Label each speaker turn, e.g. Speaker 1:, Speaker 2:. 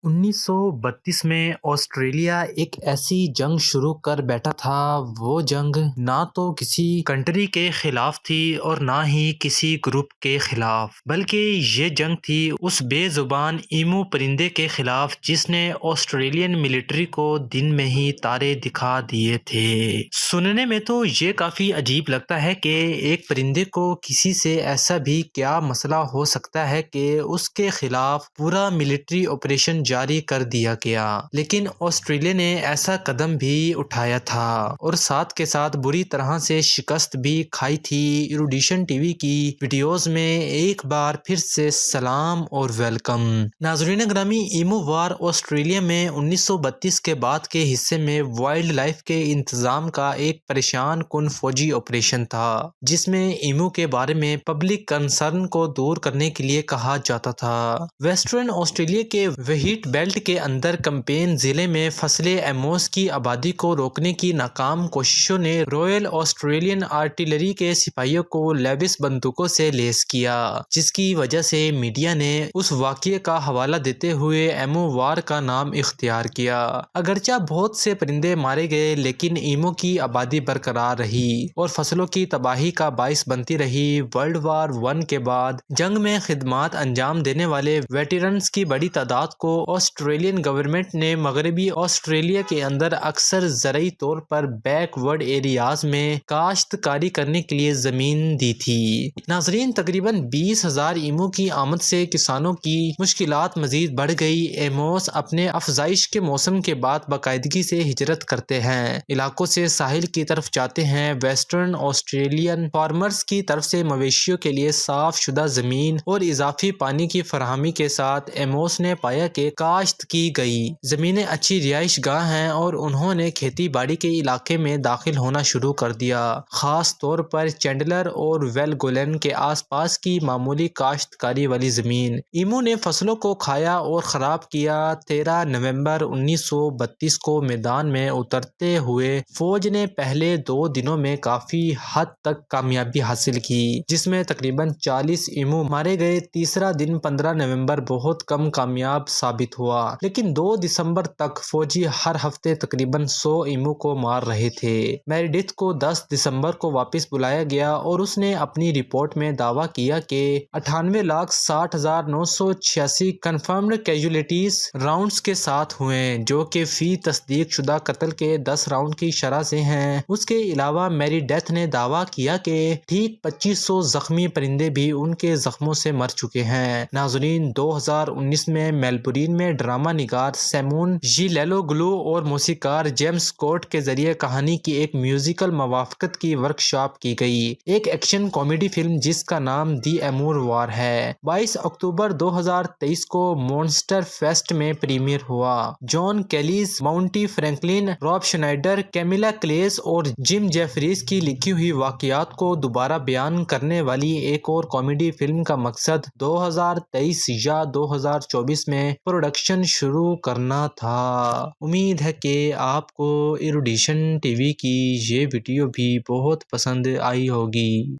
Speaker 1: 1932 میں آسٹریلیا ایک ایسی جنگ شروع کر بیٹھا تھا۔ وہ جنگ نہ تو کسی کنٹری کے خلاف تھی اور نہ ہی کسی گروپ کے خلاف، بلکہ یہ جنگ تھی اس بے زبان ایمو پرندے کے خلاف جس نے آسٹریلین ملٹری کو دن میں ہی تارے دکھا دیے تھے۔ سننے میں تو یہ کافی عجیب لگتا ہے کہ ایک پرندے کو کسی سے ایسا بھی کیا مسئلہ ہو سکتا ہے کہ اس کے خلاف پورا ملٹری آپریشن جاری کر دیا گیا، لیکن آسٹریلیا نے ایسا قدم بھی اٹھایا تھا اور ساتھ کے ساتھ بری طرح سے شکست بھی کھائی تھی۔ ایروڈیشن ٹی وی کی ویڈیوز میں ایک بار پھر سے سلام اور ویلکم۔ ناظرین گرامی، ایمو وار آسٹریلیا میں 1932 کے بعد کے حصے میں وائلڈ لائف کے انتظام کا ایک پریشان کن فوجی آپریشن تھا، جس میں ایمو کے بارے میں پبلک کنسرن کو دور کرنے کے لیے کہا جاتا تھا۔ ویسٹرن آسٹریلیا کے وہیٹ بیلٹ کے اندر کمپین ضلع میں فصیل ایموس کی آبادی کو روکنے کی ناکام کوششوں نے رائل آسٹریلین آرٹلری کے سپاہیوں کو لیوس بندوقوں سے لیس کیا، جس کی وجہ سے میڈیا نے اس واقعے کا حوالہ دیتے ہوئے ایمو وار کا نام اختیار کیا۔ اگرچہ بہت سے پرندے مارے گئے، لیکن ایمو کی آبادی برقرار رہی اور فصلوں کی تباہی کا باعث بنتی رہی۔ ورلڈ وار ون کے بعد جنگ میں خدمات انجام دینے والے ویٹرنز کی بڑی تعداد کو آسٹریلین گورنمنٹ نے مغربی آسٹریلیا کے اندر اکثر زرعی طور پر بیک ورڈ ایریاز میں کاشتکاری کرنے کے لیے زمین دی تھی۔ ناظرین، تقریباً 20,000 ایمو کی آمد سے کسانوں کی مشکلات مزید بڑھ گئی۔ ایموس اپنے افزائش کے موسم کے بعد باقاعدگی سے ہجرت کرتے ہیں، علاقوں سے ساحل کی طرف جاتے ہیں۔ ویسٹرن آسٹریلین فارمرز کی طرف سے مویشیوں کے لیے صاف شدہ زمین اور اضافی پانی کی فراہمی کے ساتھ ایموس نے پایا کہ کاشت کی گئی زمینیں اچھی رہائش گاہ ہیں اور انہوں نے کھیتی باڑی کے علاقے میں داخل ہونا شروع کر دیا، خاص طور پر چینڈلر اور ویلگولن کے آس پاس کی معمولی کاشتکاری والی زمین۔ ایمو نے فصلوں کو کھایا اور خراب کیا۔ 13 نومبر 1932 کو میدان میں اترتے ہوئے فوج نے پہلے 2 دنوں میں کافی حد تک کامیابی حاصل کی، جس میں تقریباً 40 ایمو مارے گئے۔ تیسرا دن 15 نومبر بہت کم کامیاب ثابت ہوا، لیکن 2 دسمبر تک فوجی ہر ہفتے تقریباً 100 ایمو کو مار رہے تھے۔ میریڈتھ کو 10 دسمبر کو واپس بلایا گیا اور اس نے اپنی رپورٹ میں دعویٰ کیا کہ 98,60,986 کنفرمڈ کیجولیٹیز راؤنڈز کے ساتھ ہوئے، جو کہ فی تصدیق شدہ قتل کے 10 راؤنڈ کی شرح سے ہیں۔ اس کے علاوہ میریڈتھ نے دعویٰ کیا کہ ٹھیک 2500 زخمی پرندے بھی ان کے زخموں سے مر چکے ہیں۔ ناظرین، 2019 میں میلبورن میں ڈرامہ نگار سیمون ژیلیلوگلو اور موسیقار جیمز کوٹ کے ذریعے کہانی کی ایک میوزیکل موافقت کی ورکشاپ کی گئی، ایک ایکشن کامیڈی فلم جس کا نام دی ایمو وار ہے۔ 22 اکتوبر 2023 کو مونسٹر فیسٹ میں پریمیئر ہوا۔ جان کیلیز، مونٹی فرینکلن، روب شنائڈر، کیمیلا کلیس اور جم جیفریز کی لکھی ہوئی واقعات کو دوبارہ بیان کرنے والی ایک اور کامیڈی فلم کا مقصد 2023 یا 2024 میں پروڈکشن شروع کرنا تھا۔ امید ہے کہ آپ کو ایروڈیشن ٹی وی کی یہ ویڈیو بھی بہت پسند آئی ہوگی۔